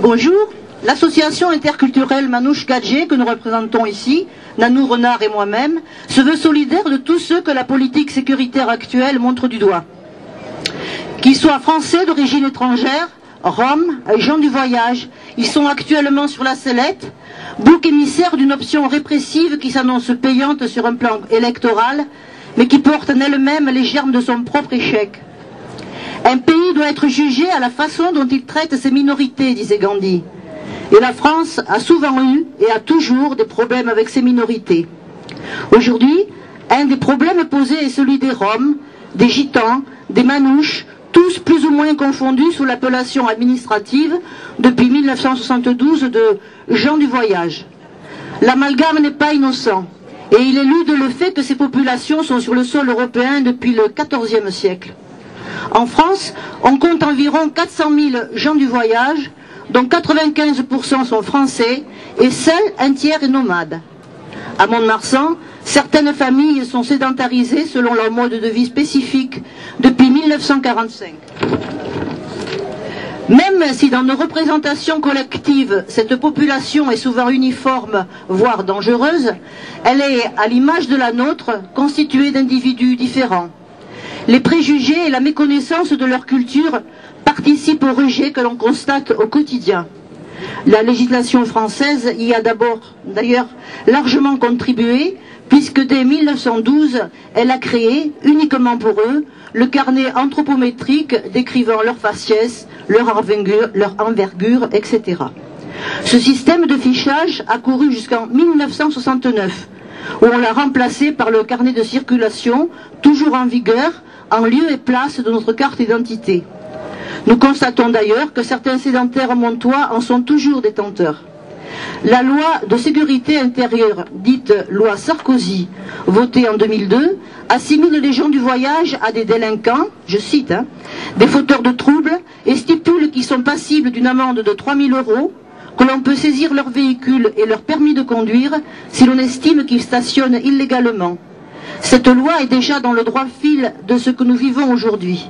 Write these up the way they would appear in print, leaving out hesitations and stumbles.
Bonjour. L'association interculturelle Manouche Gadget, que nous représentons ici, Nanou Renard et moi-même, se veut solidaire de tous ceux que la politique sécuritaire actuelle montre du doigt. Qu'ils soient français d'origine étrangère, roms, gens du voyage, ils sont actuellement sur la sellette, bouc émissaire d'une option répressive qui s'annonce payante sur un plan électoral, mais qui porte en elle-même les germes de son propre échec. Un pays doit être jugé à la façon dont il traite ses minorités, disait Gandhi. Et la France a souvent eu et a toujours des problèmes avec ses minorités. Aujourd'hui, un des problèmes posés est celui des Roms, des Gitans, des Manouches, tous plus ou moins confondus sous l'appellation administrative depuis 1972 de gens du voyage. L'amalgame n'est pas innocent et il élude le fait que ces populations sont sur le sol européen depuis le XIVe siècle. En France, on compte environ 400 000 gens du voyage, dont 95% sont français, et seul un tiers est nomade. À Mont-de-Marsan, certaines familles sont sédentarisées selon leur mode de vie spécifique depuis 1945. Même si dans nos représentations collectives, cette population est souvent uniforme, voire dangereuse, elle est, à l'image de la nôtre, constituée d'individus différents. Les préjugés et la méconnaissance de leur culture participent au rejet que l'on constate au quotidien. La législation française y a d'ailleurs largement contribué, puisque dès 1912, elle a créé, uniquement pour eux, le carnet anthropométrique décrivant leur faciès, leur envergure, etc. Ce système de fichage a couru jusqu'en 1969, où on l'a remplacé par le carnet de circulation, toujours en vigueur, en lieu et place de notre carte d'identité. Nous constatons d'ailleurs que certains sédentaires montois en sont toujours détenteurs. La loi de sécurité intérieure, dite loi Sarkozy, votée en 2002, assimile les gens du voyage à des délinquants, je cite, des fauteurs de troubles, et stipule qu'ils sont passibles d'une amende de 3 000 €, que l'on peut saisir leur véhicule et leur permis de conduire si l'on estime qu'ils stationnent illégalement. Cette loi est déjà dans le droit fil de ce que nous vivons aujourd'hui.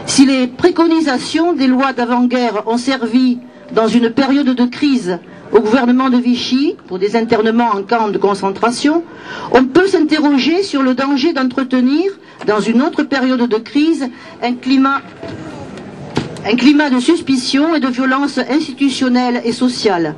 Si les préconisations des lois d'avant-guerre ont servi, dans une période de crise, au gouvernement de Vichy pour des internements en camp de concentration, on peut s'interroger sur le danger d'entretenir, dans une autre période de crise, un climat de suspicion et de violence institutionnelle et sociale.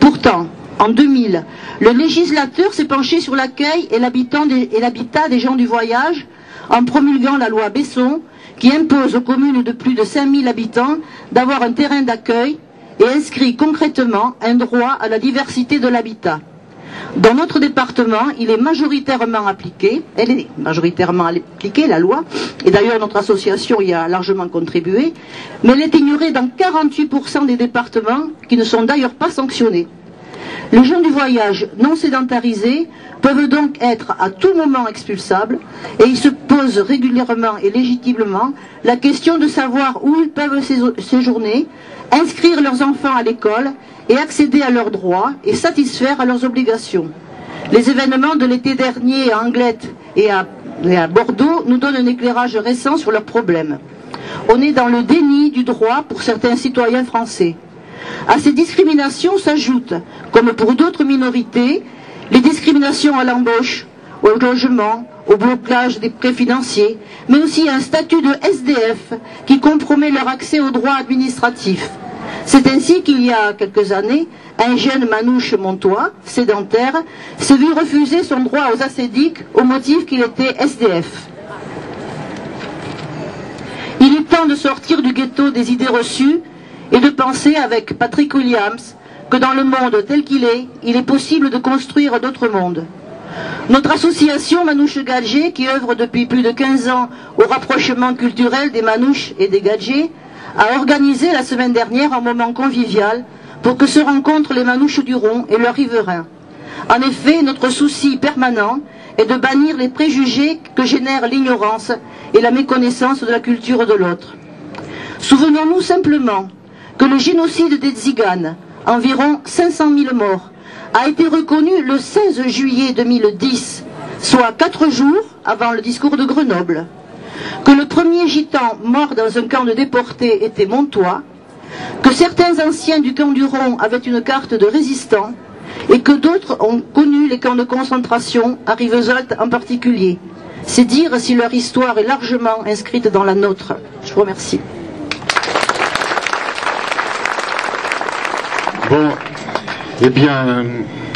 Pourtant, en 2000, le législateur s'est penché sur l'accueil et l'habitat des gens du voyage en promulguant la loi Besson, qui impose aux communes de plus de 5000 habitants d'avoir un terrain d'accueil et inscrit concrètement un droit à la diversité de l'habitat. Dans notre département, elle est majoritairement appliquée, la loi, et d'ailleurs notre association y a largement contribué, mais elle est ignorée dans 48% des départements qui ne sont d'ailleurs pas sanctionnés. Les gens du voyage non sédentarisés peuvent donc être à tout moment expulsables et ils se posent régulièrement et légitimement la question de savoir où ils peuvent séjourner, inscrire leurs enfants à l'école et accéder à leurs droits et satisfaire à leurs obligations. Les événements de l'été dernier à Anglet et à Bordeaux nous donnent un éclairage récent sur leurs problèmes. On est dans le déni du droit pour certains citoyens français. À ces discriminations s'ajoutent, comme pour d'autres minorités, les discriminations à l'embauche, au logement, au blocage des prêts financiers, mais aussi un statut de SDF qui compromet leur accès aux droits administratifs. C'est ainsi qu'il y a quelques années, un jeune manouche montois, sédentaire, s'est vu refuser son droit aux assédiques au motif qu'il était SDF. Il est temps de sortir du ghetto des idées reçues et de penser avec Patrick Williams que dans le monde tel qu'il est, il est possible de construire d'autres mondes. Notre association Manouche Gadget, qui œuvre depuis plus de 15 ans au rapprochement culturel des Manouches et des Gadgets, a organisé la semaine dernière un moment convivial pour que se rencontrent les Manouches du Rhône et leurs riverains. En effet, notre souci permanent est de bannir les préjugés que génèrent l'ignorance et la méconnaissance de la culture de l'autre. Souvenons-nous simplement que le génocide des Tziganes, environ 500 000 morts, a été reconnu le 16 juillet 2010, soit 4 jours avant le discours de Grenoble. Que le premier gitan mort dans un camp de déportés était montois, que certains anciens du camp du Rhône avaient une carte de résistant et que d'autres ont connu les camps de concentration, à Rivesaltes en particulier. C'est dire si leur histoire est largement inscrite dans la nôtre. Je vous remercie. Bon, eh bien,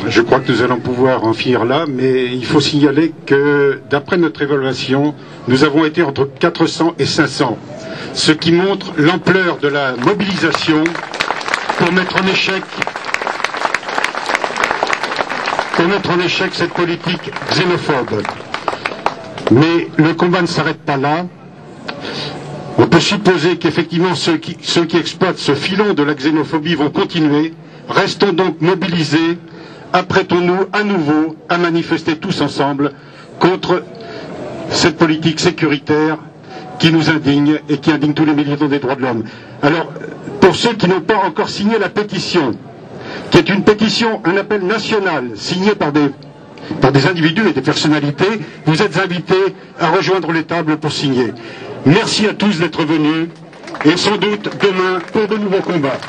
je crois que nous allons pouvoir en finir là, mais il faut signaler que, d'après notre évaluation, nous avons été entre 400 et 500, ce qui montre l'ampleur de la mobilisation pour mettre en échec cette politique xénophobe. Mais le combat ne s'arrête pas là. On peut supposer qu'effectivement ceux qui exploitent ce filon de la xénophobie vont continuer. Restons donc mobilisés, apprêtons-nous à nouveau à manifester tous ensemble contre cette politique sécuritaire qui nous indigne et qui indigne tous les militants des droits de l'homme. Alors, pour ceux qui n'ont pas encore signé la pétition, qui est une pétition, un appel national, signé par des individus et des personnalités, vous êtes invités à rejoindre les tables pour signer. Merci à tous d'être venus, et sans doute demain pour de nouveaux combats.